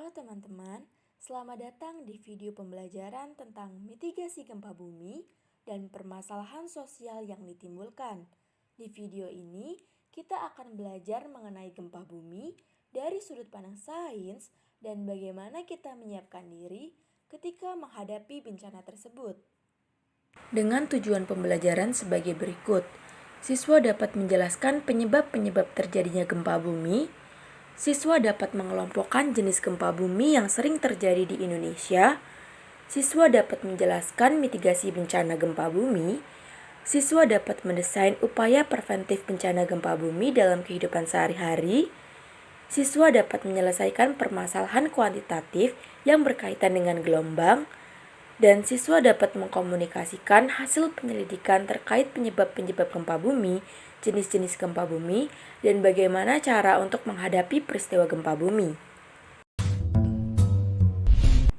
Halo teman-teman, selamat datang di video pembelajaran tentang mitigasi gempa bumi dan permasalahan sosial yang ditimbulkan. Di video ini, kita akan belajar mengenai gempa bumi dari sudut pandang sains dan bagaimana kita menyiapkan diri ketika menghadapi bencana tersebut. Dengan tujuan pembelajaran sebagai berikut, siswa dapat menjelaskan penyebab-penyebab terjadinya gempa bumi. Siswa dapat mengelompokkan jenis gempa bumi yang sering terjadi di Indonesia. Siswa dapat menjelaskan mitigasi bencana gempa bumi. Siswa dapat mendesain upaya preventif bencana gempa bumi dalam kehidupan sehari-hari. Siswa dapat menyelesaikan permasalahan kuantitatif yang berkaitan dengan gelombang. Dan siswa dapat mengkomunikasikan hasil penyelidikan terkait penyebab-penyebab gempa bumi, jenis-jenis gempa bumi, dan bagaimana cara untuk menghadapi peristiwa gempa bumi.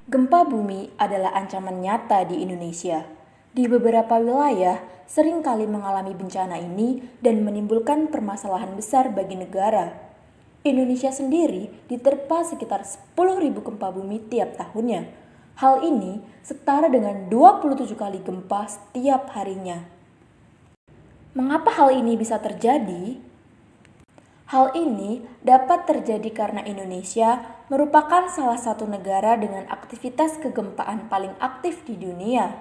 Gempa bumi adalah ancaman nyata di Indonesia. Di beberapa wilayah, sering kali mengalami bencana ini dan menimbulkan permasalahan besar bagi negara. Indonesia sendiri diterpa sekitar 10.000 gempa bumi tiap tahunnya. Hal ini setara dengan 27 kali gempa setiap harinya. Mengapa hal ini bisa terjadi? Hal ini dapat terjadi karena Indonesia merupakan salah satu negara dengan aktivitas kegempaan paling aktif di dunia.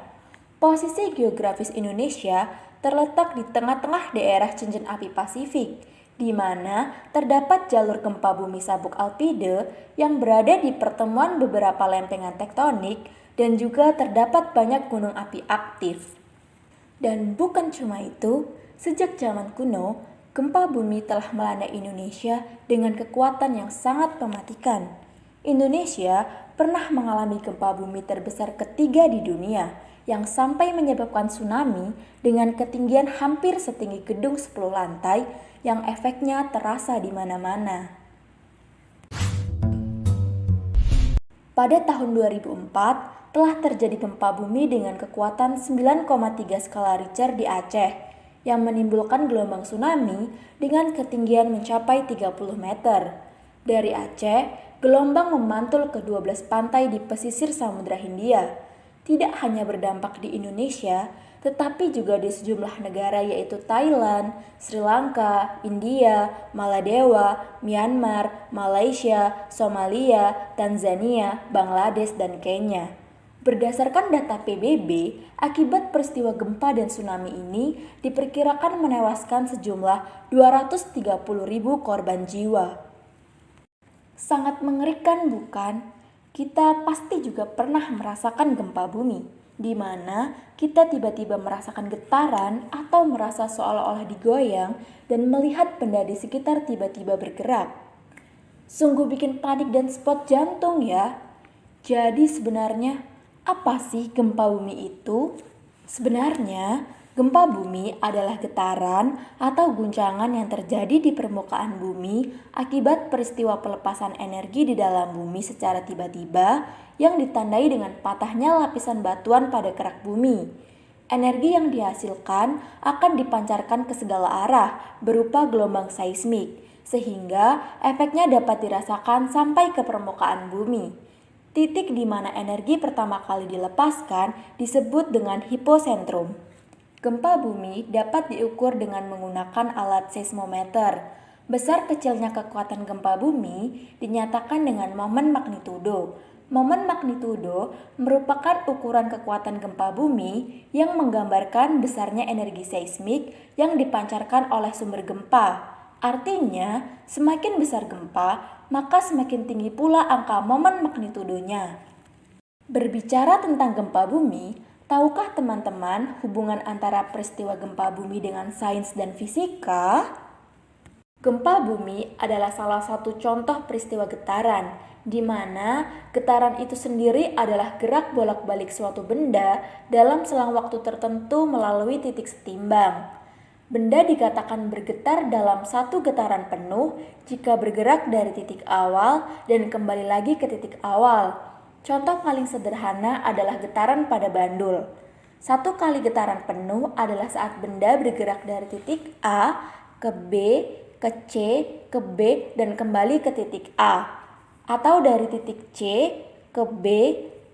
Posisi geografis Indonesia terletak di tengah-tengah daerah cincin api Pasifik, di mana terdapat jalur gempa bumi sabuk alpide yang berada di pertemuan beberapa lempengan tektonik dan juga terdapat banyak gunung api aktif. Dan bukan cuma itu, sejak zaman kuno, gempa bumi telah melanda Indonesia dengan kekuatan yang sangat mematikan. Indonesia pernah mengalami gempa bumi terbesar ketiga di dunia yang sampai menyebabkan tsunami dengan ketinggian hampir setinggi gedung 10 lantai yang efeknya terasa di mana-mana. Pada tahun 2004, telah terjadi gempa bumi dengan kekuatan 9,3 skala Richter di Aceh yang menimbulkan gelombang tsunami dengan ketinggian mencapai 30 meter. Dari Aceh, gelombang memantul ke 12 pantai di pesisir Samudra Hindia. Tidak hanya berdampak di Indonesia, tetapi juga di sejumlah negara yaitu Thailand, Sri Lanka, India, Maladewa, Myanmar, Malaysia, Somalia, Tanzania, Bangladesh, dan Kenya. Berdasarkan data PBB, akibat peristiwa gempa dan tsunami ini diperkirakan menewaskan sejumlah 230.000 korban jiwa. Sangat mengerikan bukan? Kita pasti juga pernah merasakan gempa bumi, di mana kita tiba-tiba merasakan getaran atau merasa seolah-olah digoyang dan melihat benda di sekitar tiba-tiba bergerak. Sungguh bikin panik dan spot jantung ya. Jadi sebenarnya apa sih gempa bumi itu? Sebenarnya gempa bumi adalah getaran atau guncangan yang terjadi di permukaan bumi akibat peristiwa pelepasan energi di dalam bumi secara tiba-tiba yang ditandai dengan patahnya lapisan batuan pada kerak bumi. Energi yang dihasilkan akan dipancarkan ke segala arah berupa gelombang seismik, sehingga efeknya dapat dirasakan sampai ke permukaan bumi. Titik di mana energi pertama kali dilepaskan disebut dengan hipocentrum. Gempa bumi dapat diukur dengan menggunakan alat seismometer. Besar kecilnya kekuatan gempa bumi dinyatakan dengan momen magnitudo. Momen magnitudo merupakan ukuran kekuatan gempa bumi yang menggambarkan besarnya energi seismik yang dipancarkan oleh sumber gempa. Artinya, semakin besar gempa, maka semakin tinggi pula angka momen magnitudonya. Berbicara tentang gempa bumi, tahukah teman-teman hubungan antara peristiwa gempa bumi dengan sains dan fisika? Gempa bumi adalah salah satu contoh peristiwa getaran, di mana getaran itu sendiri adalah gerak bolak-balik suatu benda dalam selang waktu tertentu melalui titik setimbang. Benda dikatakan bergetar dalam satu getaran penuh jika bergerak dari titik awal dan kembali lagi ke titik awal. Contoh paling sederhana adalah getaran pada bandul. Satu kali getaran penuh adalah saat benda bergerak dari titik A ke B, ke C, ke B, dan kembali ke titik A. atau dari titik C ke B,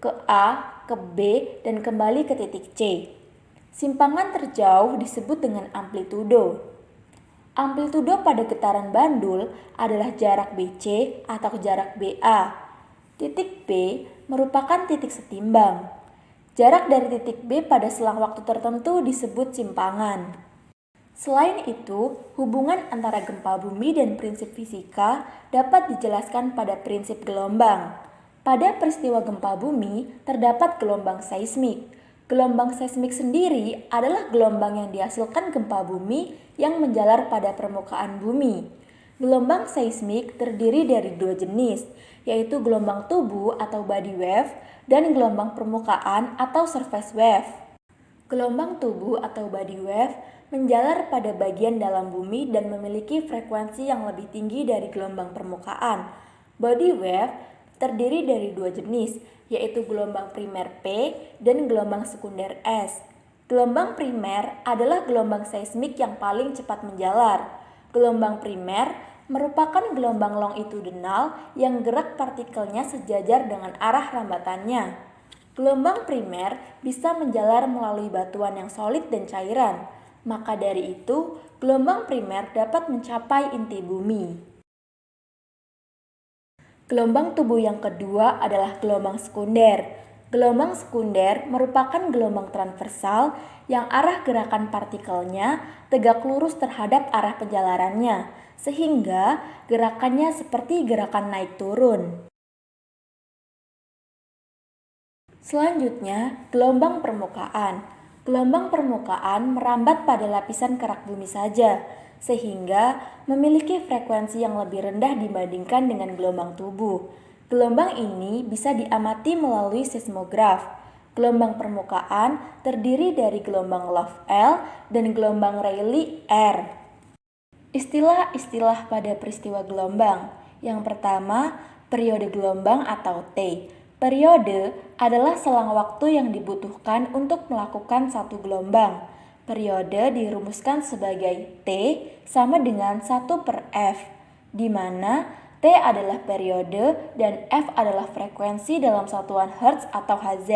ke A, ke B, dan kembali ke titik C. Simpangan terjauh disebut dengan amplitudo. Amplitudo pada getaran bandul adalah jarak BC atau jarak BA. Titik B merupakan titik setimbang. Jarak dari titik B pada selang waktu tertentu disebut simpangan. Selain itu, hubungan antara gempa bumi dan prinsip fisika dapat dijelaskan pada prinsip gelombang. Pada peristiwa gempa bumi, terdapat gelombang seismik. Gelombang seismik sendiri adalah gelombang yang dihasilkan gempa bumi yang menjalar pada permukaan bumi. Gelombang seismik terdiri dari dua jenis, yaitu gelombang tubuh atau body wave dan gelombang permukaan atau surface wave. Gelombang tubuh atau body wave menjalar pada bagian dalam bumi dan memiliki frekuensi yang lebih tinggi dari gelombang permukaan. Body wave terdiri dari dua jenis, yaitu gelombang primer P dan gelombang sekunder S. Gelombang primer adalah gelombang seismik yang paling cepat menjalar. Gelombang primer merupakan gelombang longitudinal yang gerak partikelnya sejajar dengan arah rambatannya. Gelombang primer bisa menjalar melalui batuan yang solid dan cairan. Maka dari itu, gelombang primer dapat mencapai inti bumi. Gelombang tubuh yang kedua adalah gelombang sekunder. Gelombang sekunder merupakan gelombang transversal yang arah gerakan partikelnya tegak lurus terhadap arah penjalarannya, sehingga gerakannya seperti gerakan naik turun. Selanjutnya, gelombang permukaan. Gelombang permukaan merambat pada lapisan kerak bumi saja, sehingga memiliki frekuensi yang lebih rendah dibandingkan dengan gelombang tubuh. Gelombang ini bisa diamati melalui seismograf. Gelombang permukaan terdiri dari gelombang Love L dan gelombang Rayleigh R. Istilah-istilah pada peristiwa gelombang. Yang pertama, periode gelombang atau T. Periode adalah selang waktu yang dibutuhkan untuk melakukan satu gelombang. Periode dirumuskan sebagai T sama dengan 1/F, di mana T adalah periode dan F adalah frekuensi dalam satuan Hertz atau Hz.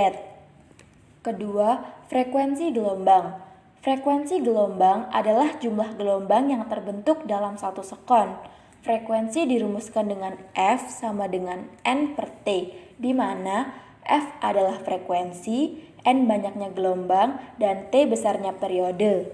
Kedua, frekuensi gelombang. Frekuensi gelombang adalah jumlah gelombang yang terbentuk dalam satu sekon. Frekuensi dirumuskan dengan F sama dengan N/T, di mana F adalah frekuensi, N banyaknya gelombang, dan T besarnya periode.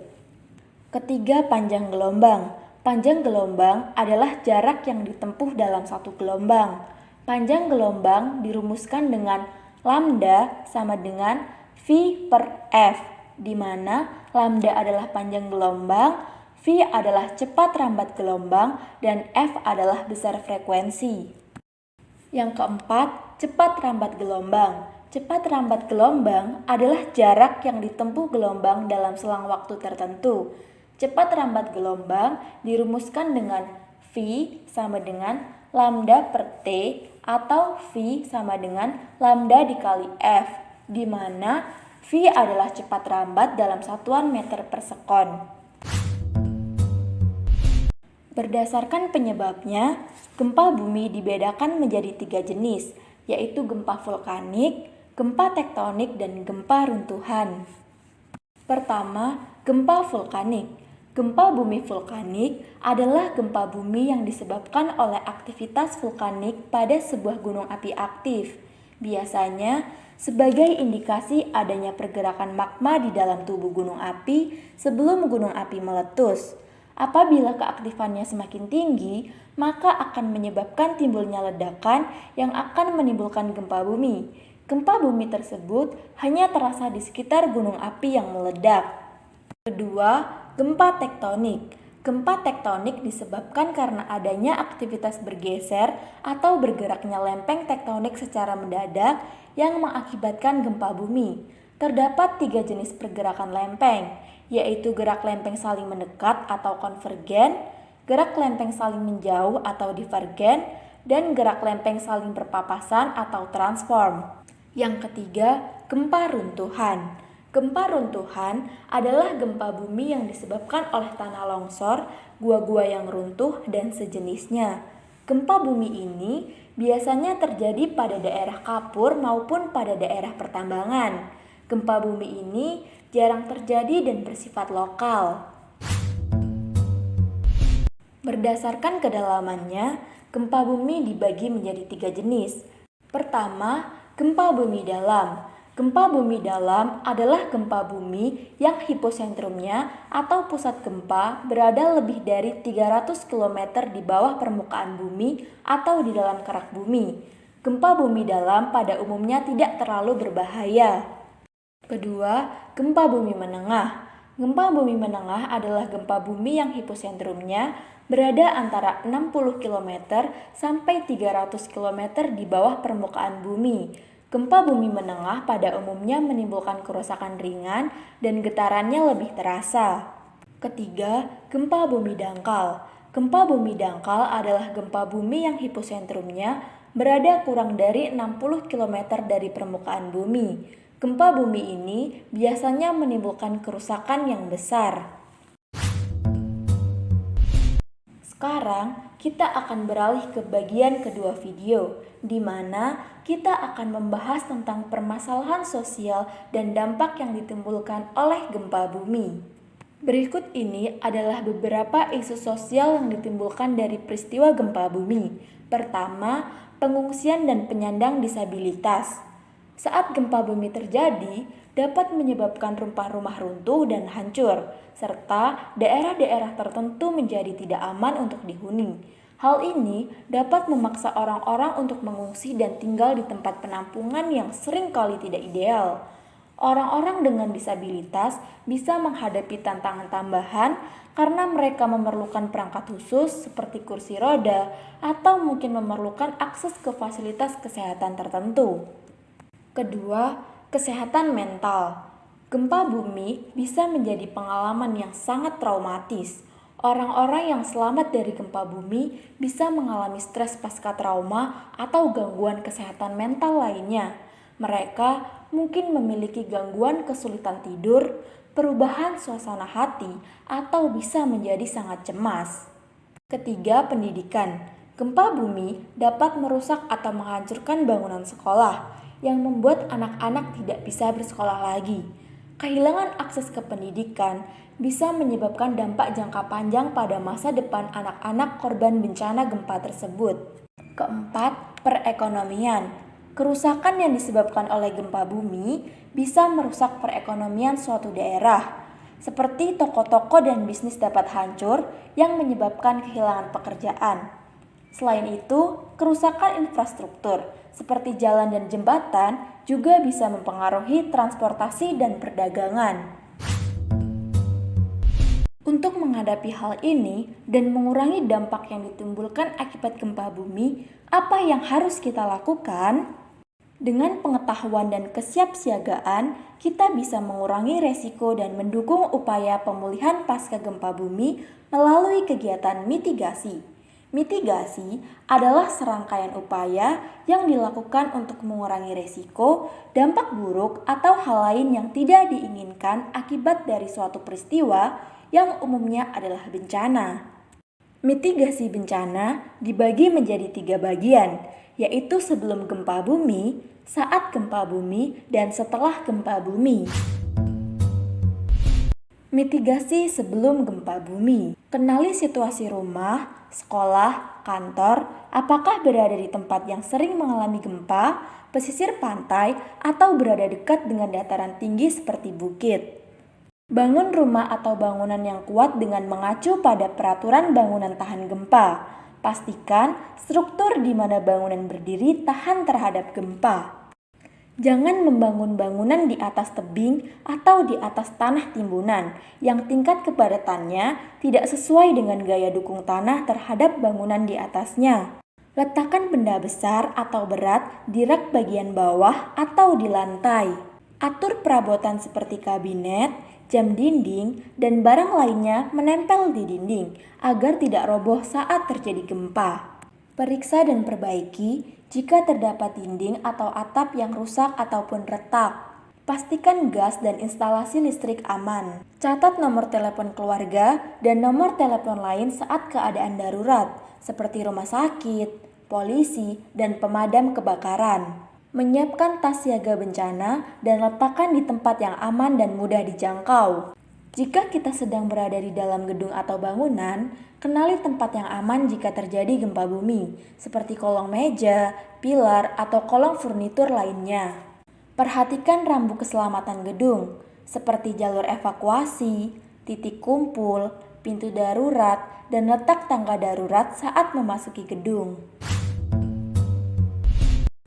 Ketiga, panjang gelombang. Panjang gelombang adalah jarak yang ditempuh dalam satu gelombang. Panjang gelombang dirumuskan dengan lambda sama dengan V/F, di mana lambda adalah panjang gelombang, V adalah cepat rambat gelombang, dan F adalah besar frekuensi. Yang keempat, cepat rambat gelombang. Cepat rambat gelombang adalah jarak yang ditempuh gelombang dalam selang waktu tertentu. Cepat rambat gelombang dirumuskan dengan V sama dengan lambda per T atau V sama dengan lambda dikali F, di mana V adalah cepat rambat dalam satuan meter per sekon. Berdasarkan penyebabnya, gempa bumi dibedakan menjadi 3 jenis, yaitu gempa vulkanik, gempa tektonik, dan gempa runtuhan. Pertama, gempa vulkanik. Gempa bumi vulkanik adalah gempa bumi yang disebabkan oleh aktivitas vulkanik pada sebuah gunung api aktif. Biasanya, sebagai indikasi adanya pergerakan magma di dalam tubuh gunung api sebelum gunung api meletus. Apabila keaktifannya semakin tinggi, maka akan menyebabkan timbulnya ledakan yang akan menimbulkan gempa bumi. Gempa bumi tersebut hanya terasa di sekitar gunung api yang meledak. Kedua, gempa tektonik. Gempa tektonik disebabkan karena adanya aktivitas bergeser atau bergeraknya lempeng tektonik secara mendadak yang mengakibatkan gempa bumi. Terdapat 3 jenis pergerakan lempeng, yaitu gerak lempeng saling mendekat atau konvergen, gerak lempeng saling menjauh atau divergen, dan gerak lempeng saling berpapasan atau transform. Yang ketiga, gempa runtuhan. Gempa runtuhan adalah gempa bumi yang disebabkan oleh tanah longsor, gua-gua yang runtuh, dan sejenisnya. Gempa bumi ini biasanya terjadi pada daerah kapur maupun pada daerah pertambangan. Gempa bumi ini jarang terjadi dan bersifat lokal. Berdasarkan kedalamannya, gempa bumi dibagi menjadi 3 jenis. Pertama, gempa bumi dalam. Gempa bumi dalam adalah gempa bumi yang hiposentrumnya atau pusat gempa berada lebih dari 300 km di bawah permukaan bumi atau di dalam kerak bumi. Gempa bumi dalam pada umumnya tidak terlalu berbahaya. Kedua, gempa bumi menengah. Gempa bumi menengah adalah gempa bumi yang hiposentrumnya berada antara 60 km sampai 300 km di bawah permukaan bumi. Gempa bumi menengah pada umumnya menimbulkan kerusakan ringan dan getarannya lebih terasa. Ketiga, gempa bumi dangkal. Gempa bumi dangkal adalah gempa bumi yang hiposentrumnya berada kurang dari 60 km dari permukaan bumi. Gempa bumi ini biasanya menimbulkan kerusakan yang besar. Sekarang kita akan beralih ke bagian kedua video, di mana kita akan membahas tentang permasalahan sosial dan dampak yang ditimbulkan oleh gempa bumi. Berikut ini adalah beberapa isu sosial yang ditimbulkan dari peristiwa gempa bumi. Pertama, pengungsian dan penyandang disabilitas. Saat gempa bumi terjadi, dapat menyebabkan rumah-rumah runtuh dan hancur, serta daerah-daerah tertentu menjadi tidak aman untuk dihuni. Hal ini dapat memaksa orang-orang untuk mengungsi dan tinggal di tempat penampungan yang seringkali tidak ideal. Orang-orang dengan disabilitas bisa menghadapi tantangan tambahan karena mereka memerlukan perangkat khusus seperti kursi roda atau mungkin memerlukan akses ke fasilitas kesehatan tertentu. Kedua, kesehatan mental. Gempa bumi bisa menjadi pengalaman yang sangat traumatis. Orang-orang yang selamat dari gempa bumi bisa mengalami stres pasca trauma atau gangguan kesehatan mental lainnya. Mereka mungkin memiliki gangguan kesulitan tidur, perubahan suasana hati, atau bisa menjadi sangat cemas. Ketiga, pendidikan. Gempa bumi dapat merusak atau menghancurkan bangunan sekolah yang membuat anak-anak tidak bisa bersekolah lagi. Kehilangan akses ke pendidikan bisa menyebabkan dampak jangka panjang pada masa depan anak-anak korban bencana gempa tersebut. Keempat, perekonomian. Kerusakan yang disebabkan oleh gempa bumi bisa merusak perekonomian suatu daerah, seperti toko-toko dan bisnis dapat hancur yang menyebabkan kehilangan pekerjaan. Selain itu, kerusakan infrastruktur seperti jalan dan jembatan juga bisa mempengaruhi transportasi dan perdagangan. Untuk menghadapi hal ini dan mengurangi dampak yang ditimbulkan akibat gempa bumi, apa yang harus kita lakukan? Dengan pengetahuan dan kesiapsiagaan, kita bisa mengurangi resiko dan mendukung upaya pemulihan pasca gempa bumi melalui kegiatan mitigasi. Mitigasi adalah serangkaian upaya yang dilakukan untuk mengurangi risiko, dampak buruk, atau hal lain yang tidak diinginkan akibat dari suatu peristiwa yang umumnya adalah bencana. Mitigasi bencana dibagi menjadi 3 bagian, yaitu sebelum gempa bumi, saat gempa bumi, dan setelah gempa bumi. Mitigasi sebelum gempa bumi. Kenali situasi rumah, sekolah, kantor, apakah berada di tempat yang sering mengalami gempa, pesisir pantai, atau berada dekat dengan dataran tinggi seperti bukit. Bangun rumah atau bangunan yang kuat dengan mengacu pada peraturan bangunan tahan gempa. Pastikan struktur di mana bangunan berdiri tahan terhadap gempa. Jangan membangun bangunan di atas tebing atau di atas tanah timbunan yang tingkat kepadatannya tidak sesuai dengan gaya dukung tanah terhadap bangunan di atasnya. Letakkan benda besar atau berat di rak bagian bawah atau di lantai. Atur perabotan seperti kabinet, jam dinding, dan barang lainnya menempel di dinding agar tidak roboh saat terjadi gempa. Periksa dan perbaiki jika terdapat dinding atau atap yang rusak ataupun retak. Pastikan gas dan instalasi listrik aman. Catat nomor telepon keluarga dan nomor telepon lain saat keadaan darurat, seperti rumah sakit, polisi, dan pemadam kebakaran. Menyiapkan tas siaga bencana dan letakkan di tempat yang aman dan mudah dijangkau. Jika kita sedang berada di dalam gedung atau bangunan, kenali tempat yang aman jika terjadi gempa bumi, seperti kolong meja, pilar, atau kolong furnitur lainnya. Perhatikan rambu keselamatan gedung, seperti jalur evakuasi, titik kumpul, pintu darurat, dan letak tangga darurat saat memasuki gedung.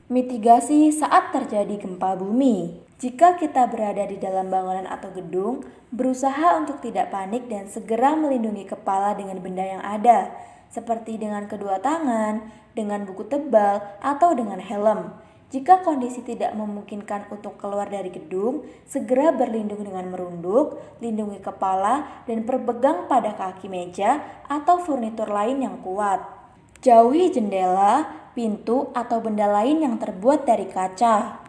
Mitigasi saat terjadi gempa bumi. Jika kita berada di dalam bangunan atau gedung, berusaha untuk tidak panik dan segera melindungi kepala dengan benda yang ada, seperti dengan kedua tangan, dengan buku tebal, atau dengan helm. Jika kondisi tidak memungkinkan untuk keluar dari gedung, segera berlindung dengan merunduk, lindungi kepala, dan berpegang pada kaki meja atau furnitur lain yang kuat. Jauhi jendela, pintu, atau benda lain yang terbuat dari kaca.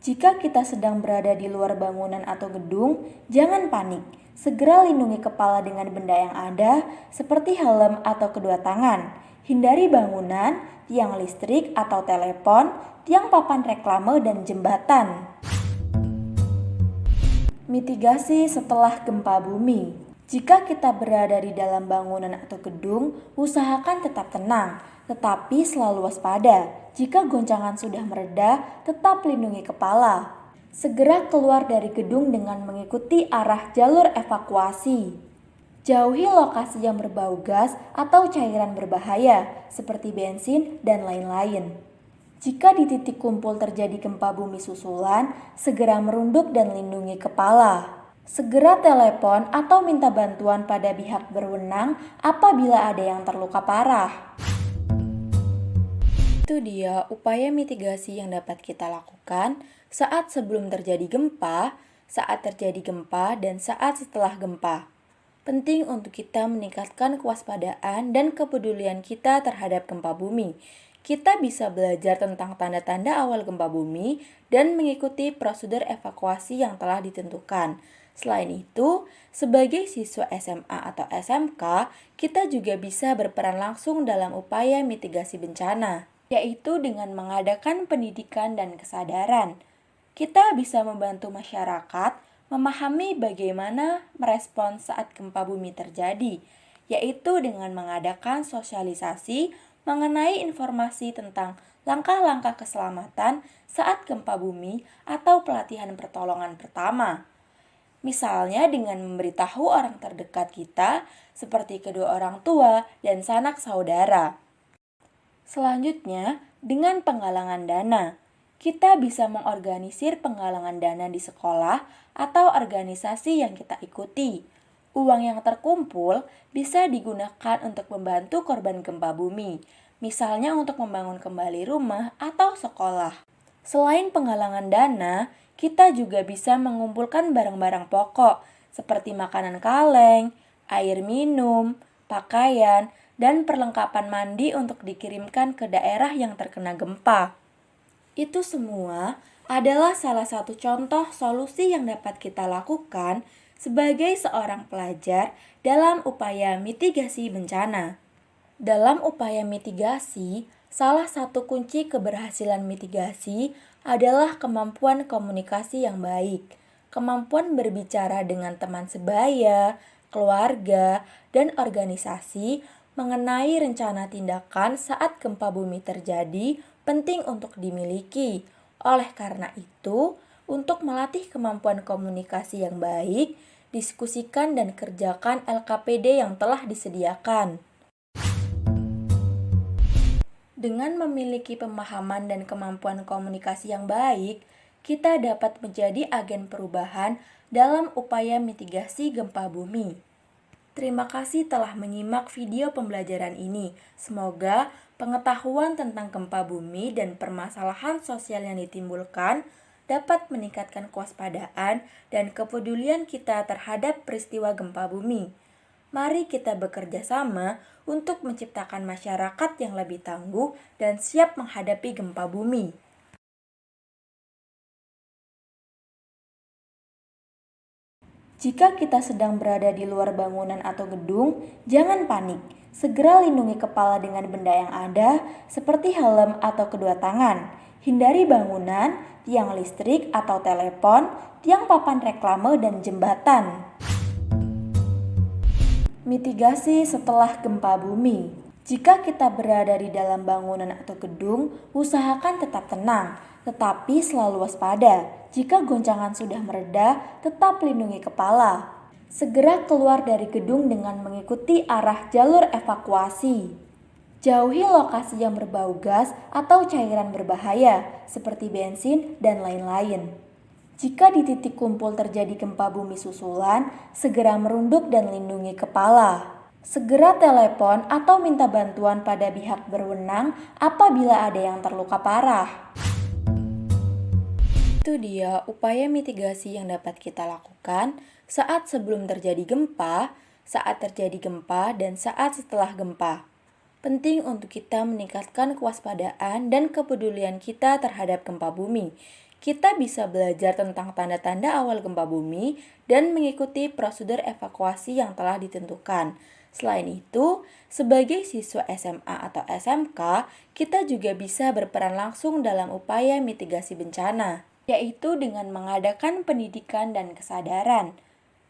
Jika kita sedang berada di luar bangunan atau gedung, jangan panik. Segera lindungi kepala dengan benda yang ada, seperti helm atau kedua tangan. Hindari bangunan, tiang listrik atau telepon, tiang papan reklame, dan jembatan. Mitigasi setelah gempa bumi. Jika kita berada di dalam bangunan atau gedung, usahakan tetap tenang, tetapi selalu waspada. Jika goncangan sudah mereda, tetap lindungi kepala. Segera keluar dari gedung dengan mengikuti arah jalur evakuasi. Jauhi lokasi yang berbau gas atau cairan berbahaya, seperti bensin dan lain-lain. Jika di titik kumpul terjadi gempa bumi susulan, segera merunduk dan lindungi kepala. Segera telepon atau minta bantuan pada pihak berwenang apabila ada yang terluka parah. Itu dia upaya mitigasi yang dapat kita lakukan saat sebelum terjadi gempa, saat terjadi gempa, dan saat setelah gempa. Penting untuk kita meningkatkan kewaspadaan dan kepedulian kita terhadap gempa bumi. Kita bisa belajar tentang tanda-tanda awal gempa bumi dan mengikuti prosedur evakuasi yang telah ditentukan. Selain itu, sebagai siswa SMA atau SMK, kita juga bisa berperan langsung dalam upaya mitigasi bencana, yaitu dengan mengadakan pendidikan dan kesadaran. Kita bisa membantu masyarakat memahami bagaimana merespon saat gempa bumi terjadi, yaitu dengan mengadakan sosialisasi mengenai informasi tentang langkah-langkah keselamatan saat gempa bumi atau pelatihan pertolongan pertama. Misalnya dengan memberitahu orang terdekat kita, seperti kedua orang tua dan sanak saudara. Selanjutnya, dengan penggalangan dana. Kita bisa mengorganisir penggalangan dana di sekolah atau organisasi yang kita ikuti. Uang yang terkumpul bisa digunakan untuk membantu korban gempa bumi, misalnya untuk membangun kembali rumah atau sekolah. Selain penggalangan dana, kita juga bisa mengumpulkan barang-barang pokok seperti makanan kaleng, air minum, pakaian, dan perlengkapan mandi untuk dikirimkan ke daerah yang terkena gempa. Itu semua adalah salah satu contoh solusi yang dapat kita lakukan sebagai seorang pelajar dalam upaya mitigasi bencana. Dalam upaya mitigasi, salah satu kunci keberhasilan mitigasi adalah kemampuan komunikasi yang baik, kemampuan berbicara dengan teman sebaya, keluarga, dan organisasi mengenai rencana tindakan saat gempa bumi terjadi penting untuk dimiliki. Oleh karena itu, untuk melatih kemampuan komunikasi yang baik, diskusikan dan kerjakan LKPD yang telah disediakan. Dengan memiliki pemahaman dan kemampuan komunikasi yang baik, kita dapat menjadi agen perubahan dalam upaya mitigasi gempa bumi. Terima kasih telah menyimak video pembelajaran ini. Semoga pengetahuan tentang gempa bumi dan permasalahan sosial yang ditimbulkan dapat meningkatkan kewaspadaan dan kepedulian kita terhadap peristiwa gempa bumi. Mari kita bekerja sama untuk menciptakan masyarakat yang lebih tangguh dan siap menghadapi gempa bumi. Jika kita sedang berada di luar bangunan atau gedung, jangan panik. Segera lindungi kepala dengan benda yang ada, seperti helm atau kedua tangan. Hindari bangunan, tiang listrik atau telepon, tiang papan reklame, dan jembatan. Mitigasi setelah gempa bumi. Jika kita berada di dalam bangunan atau gedung, usahakan tetap tenang, tetapi selalu waspada. Jika goncangan sudah mereda, tetap lindungi kepala. Segera keluar dari gedung dengan mengikuti arah jalur evakuasi. Jauhi lokasi yang berbau gas atau cairan berbahaya, seperti bensin dan lain-lain. Jika di titik kumpul terjadi gempa bumi susulan, segera merunduk dan lindungi kepala. Segera telepon atau minta bantuan pada pihak berwenang apabila ada yang terluka parah. Itu dia upaya mitigasi yang dapat kita lakukan saat sebelum terjadi gempa, saat terjadi gempa, dan saat setelah gempa. Penting untuk kita meningkatkan kewaspadaan dan kepedulian kita terhadap gempa bumi. Kita bisa belajar tentang tanda-tanda awal gempa bumi dan mengikuti prosedur evakuasi yang telah ditentukan. Selain itu, sebagai siswa SMA atau SMK, kita juga bisa berperan langsung dalam upaya mitigasi bencana, yaitu dengan mengadakan pendidikan dan kesadaran.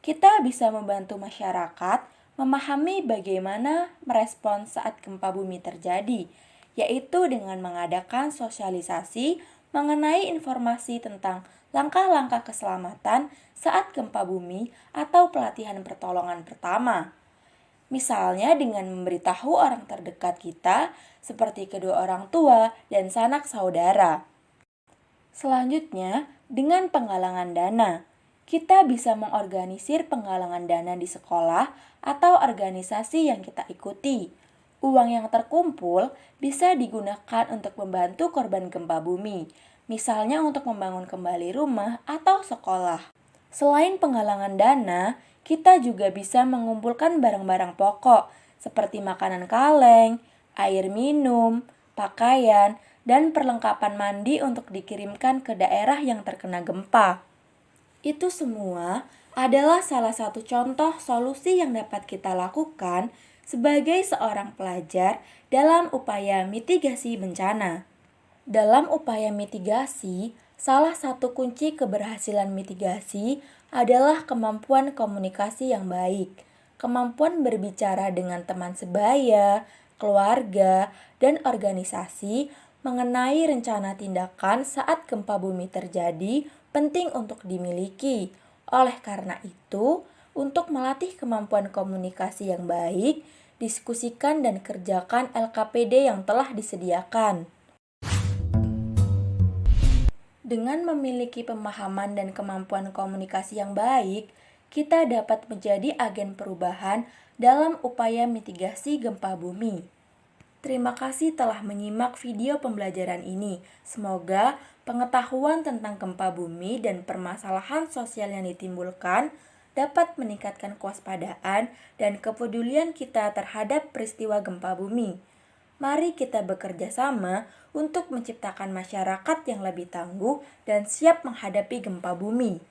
Kita bisa membantu masyarakat memahami bagaimana merespons saat gempa bumi terjadi, yaitu dengan mengadakan sosialisasi mengenai informasi tentang langkah-langkah keselamatan saat gempa bumi atau pelatihan pertolongan pertama. Misalnya dengan memberitahu orang terdekat kita seperti kedua orang tua dan sanak saudara. Selanjutnya, dengan penggalangan dana. Kita bisa mengorganisir penggalangan dana di sekolah atau organisasi yang kita ikuti. Uang yang terkumpul bisa digunakan untuk membantu korban gempa bumi, misalnya untuk membangun kembali rumah atau sekolah. Selain penggalangan dana, kita juga bisa mengumpulkan barang-barang pokok seperti makanan kaleng, air minum, pakaian, dan perlengkapan mandi untuk dikirimkan ke daerah yang terkena gempa. Itu semua adalah salah satu contoh solusi yang dapat kita lakukan sebagai seorang pelajar dalam upaya mitigasi bencana. Dalam upaya mitigasi, salah satu kunci keberhasilan mitigasi adalah kemampuan komunikasi yang baik, kemampuan berbicara dengan teman sebaya, keluarga, dan organisasi mengenai rencana tindakan saat gempa bumi terjadi penting untuk dimiliki. Oleh karena itu, untuk melatih kemampuan komunikasi yang baik, diskusikan dan kerjakan LKPD yang telah disediakan. Dengan memiliki pemahaman dan kemampuan komunikasi yang baik, kita dapat menjadi agen perubahan dalam upaya mitigasi gempa bumi. Terima kasih telah menyimak video pembelajaran ini. Semoga pengetahuan tentang gempa bumi dan permasalahan sosial yang ditimbulkan dapat meningkatkan kewaspadaan dan kepedulian kita terhadap peristiwa gempa bumi. Mari kita bekerja sama untuk menciptakan masyarakat yang lebih tangguh dan siap menghadapi gempa bumi.